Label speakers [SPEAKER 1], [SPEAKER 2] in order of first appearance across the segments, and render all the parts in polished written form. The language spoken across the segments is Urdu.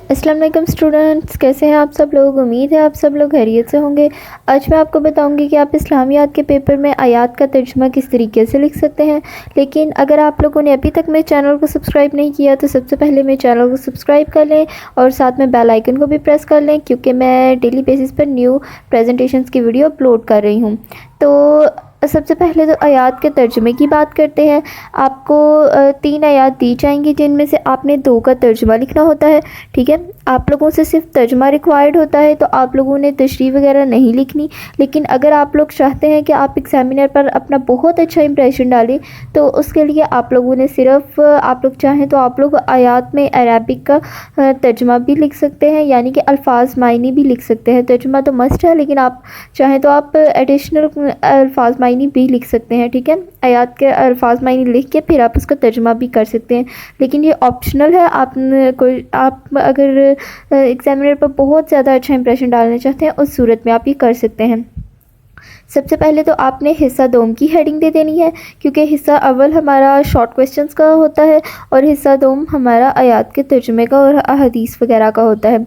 [SPEAKER 1] السلام علیکم اسٹوڈنٹس، کیسے ہیں آپ سب لوگ؟ امید ہے آپ سب لوگ خیریت سے ہوں گے۔ آج میں آپ کو بتاؤں گی کہ آپ اسلامیات کے پیپر میں آیات کا ترجمہ کس طریقے سے لکھ سکتے ہیں۔ لیکن اگر آپ لوگوں نے ابھی تک میرے چینل کو سبسکرائب نہیں کیا تو سب سے پہلے میرے چینل کو سبسکرائب کر لیں اور ساتھ میں بیل آئیکن کو بھی پریس کر لیں، کیونکہ میں ڈیلی بیسس پر نیو پریزنٹیشنز کی ویڈیو اپلوڈ کر رہی ہوں۔ تو سب سے پہلے تو آیات کے ترجمے کی بات کرتے ہیں۔ آپ کو 3 آیات دی جائیں گی جن میں سے آپ نے 2 کا ترجمہ لکھنا ہوتا ہے، ٹھیک ہے۔ آپ لوگوں سے صرف ترجمہ ریکوائرڈ ہوتا ہے، تو آپ لوگوں نے تشریح وغیرہ نہیں لکھنی۔ لیکن اگر آپ لوگ چاہتے ہیں کہ آپ ایگزامینر پر اپنا بہت اچھا امپریشن ڈالیں تو اس کے لیے آپ لوگوں نے صرف آپ لوگ چاہیں تو آپ لوگ آیات میں عربک کا ترجمہ بھی لکھ سکتے ہیں، یعنی کہ الفاظ معنی بھی لکھ سکتے ہیں۔ ترجمہ تو مسٹ ہے، لیکن آپ چاہیں تو آپ ایڈیشنل الفاظ معنی بھی لکھ سکتے ہیں، ٹھیک ہے۔ آیات کے الفاظ معنی لکھ کے پھر آپ اس کا ترجمہ بھی کر سکتے ہیں، لیکن یہ آپشنل ہے۔ آپ اگر ایگزامینر پر بہت زیادہ اچھا امپریشن ڈالنا چاہتے ہیں اس صورت میں آپ یہ کر سکتے ہیں۔ سب سے پہلے تو آپ نے حصہ دوم کی ہیڈنگ دے دینی ہے، کیونکہ حصہ اول ہمارا شارٹ کویسچنز کا ہوتا ہے اور حصہ دوم ہمارا آیات کے ترجمے کا اور احادیث وغیرہ کا ہوتا ہے۔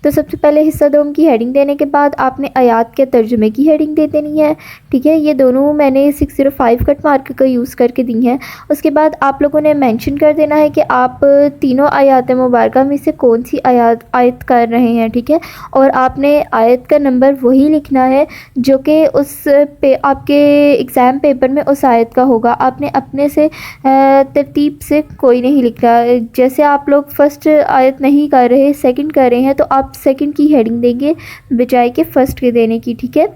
[SPEAKER 1] تو سب سے پہلے حصہ دوم کی ہیڈنگ دینے کے بعد آپ نے آیات کے ترجمے کی ہیڈنگ دے دینی ہے، ٹھیک ہے۔ یہ دونوں میں نے 605 کٹ مارک کا یوز کر کے دی ہیں۔ اس کے بعد آپ لوگوں نے مینشن کر دینا ہے کہ آپ تینوں آیات مبارکہ میں سے کون سی آیت کر رہے ہیں، ٹھیک ہے۔ اور آپ نے آیت کا نمبر وہی لکھنا ہے جو کہ اس پہ آپ کے ایگزام پیپر میں اس آیت کا ہوگا۔ آپ نے اپنے سے ترتیب سے کوئی نہیں لکھا۔ جیسے آپ لوگ فرسٹ آیت نہیں کر رہے، سیکنڈ کر رہے ہیں، تو آپ سیکنڈ کی ہیڈنگ دیں گے بجائے کہ فرسٹ کے دینے کی، ٹھیک ہے۔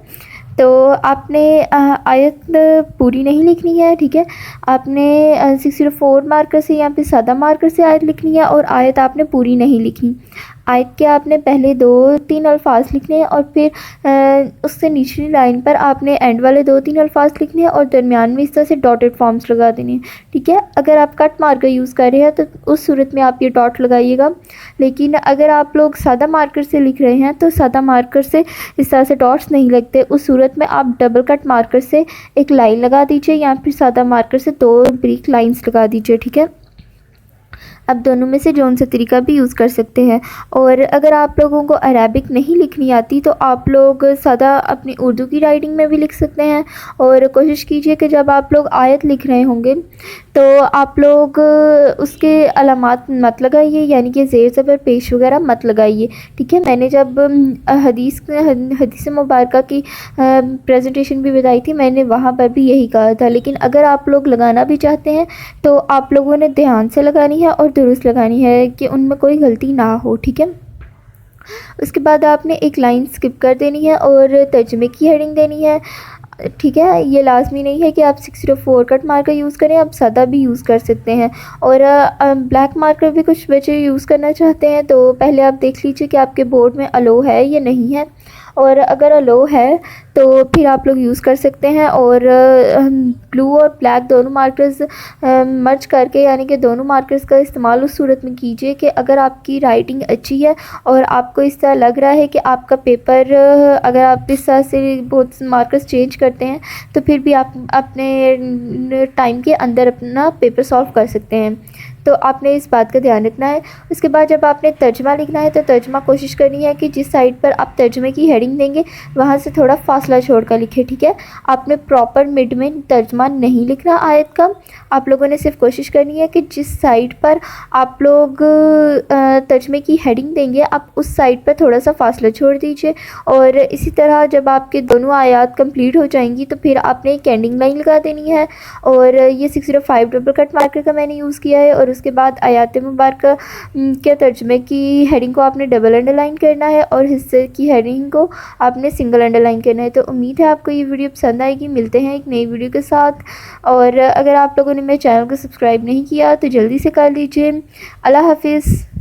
[SPEAKER 1] تو آپ نے آیت پوری نہیں لکھنی ہے، ٹھیک ہے۔ آپ نے 604 مارکر سے یا پھر سادہ مارکر سے آیت لکھنی ہے، اور آیت آپ نے پوری نہیں لکھنی۔ آیت کے آپ نے پہلے 2-3 الفاظ لکھنے ہیں، اور پھر اس سے نچلی لائن پر آپ نے اینڈ والے 2-3 الفاظ لکھنے ہیں اور درمیان میں اس طرح سے ڈاٹڈ فارمز لگا دینے ہیں، ٹھیک ہے۔ اگر آپ کٹ مارکر یوز کر رہے ہیں تو اس صورت میں آپ یہ ڈاٹ لگائیے گا، لیکن اگر آپ لوگ سادہ مارکر سے لکھ رہے ہیں تو سادہ مارکر سے اس طرح سے ڈاٹس نہیں لگتے۔ اس صورت میں آپ ڈبل کٹ مارکر سے ایک لائن لگا دیجئے، یا پھر سادہ مارکر سے 2 بریک لائنز لگا دیجئے، ٹھیک ہے۔ اب دونوں میں سے جون سا طریقہ بھی یوز کر سکتے ہیں۔ اور اگر آپ لوگوں کو عربک نہیں لکھنی آتی تو آپ لوگ سادہ اپنی اردو کی رائٹنگ میں بھی لکھ سکتے ہیں، اور کوشش کیجئے کہ جب آپ لوگ آیت لکھ رہے ہوں گے تو آپ لوگ اس کے علامات مت لگائیے، یعنی کہ زیر زبر پیش وغیرہ مت لگائیے، ٹھیک ہے۔ میں نے جب حدیث مبارکہ کی پریزنٹیشن بھی بتائی تھی، میں نے وہاں پر بھی یہی کہا تھا، لیکن اگر آپ لوگ لگانا بھی چاہتے ہیں تو آپ لوگوں نے دھیان سے لگانی ہے اور درست لگانی ہے کہ ان میں کوئی غلطی نہ ہو، ٹھیک ہے۔ اس کے بعد آپ نے ایک لائن سکپ کر دینی ہے اور ترجمے کی ہیڈنگ دینی ہے، ٹھیک ہے۔ یہ لازمی نہیں ہے کہ آپ 604 کٹ مارکر یوز کریں، آپ سادہ بھی یوز کر سکتے ہیں۔ اور بلیک مارکر بھی کچھ بچے یوز کرنا چاہتے ہیں، تو پہلے آپ دیکھ لیجئے کہ آپ کے بورڈ میں الو ہے یا نہیں ہے، اور اگر الو ہے تو پھر آپ لوگ یوز کر سکتے ہیں۔ اور بلو اور بلیک دونوں مارکرز مرج کر کے، یعنی کہ دونوں مارکرز کا استعمال اس صورت میں کیجئے کہ اگر آپ کی رائٹنگ اچھی ہے اور آپ کو اس طرح لگ رہا ہے کہ آپ کا پیپر، اگر آپ اس طرح سے بہت مارکرز چینج کرتے ہیں تو پھر بھی آپ اپنے ٹائم کے اندر اپنا پیپر سالو کر سکتے ہیں، تو آپ نے اس بات کا دھیان رکھنا ہے۔ اس کے بعد جب آپ نے ترجمہ لکھنا ہے تو ترجمہ کوشش کرنی ہے کہ جس سائٹ پر آپ ترجمے کی ہیڈنگ دیں گے وہاں سے تھوڑا فاصلہ چھوڑ کر لکھیں، ٹھیک ہے۔ آپ نے پراپر مڈ میں ترجمہ نہیں لکھنا آیت کا۔ آپ لوگوں نے صرف کوشش کرنی ہے کہ جس سائٹ پر آپ لوگ ترجمے کی ہیڈنگ دیں گے آپ اس سائٹ پر تھوڑا سا فاصلہ چھوڑ دیجئے۔ اور اسی طرح جب آپ کے دونوں آیات کمپلیٹ ہو جائیں گی تو پھر آپ نے ایک اینڈنگ لائن لگا دینی ہے، اور یہ 605 ڈبل کٹ مارکر کا میں نے یوز کیا ہے۔ اور اس کے بعد آیات مبارکہ کے ترجمے کی ہیڈنگ کو آپ نے ڈبل انڈر لائن کرنا ہے، اور حصے کی ہیڈنگ کو آپ نے سنگل انڈر لائن کرنا ہے۔ تو امید ہے آپ کو یہ ویڈیو پسند آئے گی۔ ملتے ہیں ایک نئی ویڈیو کے ساتھ، اور اگر آپ لوگوں نے میرے چینل کو سبسکرائب نہیں کیا تو جلدی سے کر لیجئے۔ اللہ حافظ۔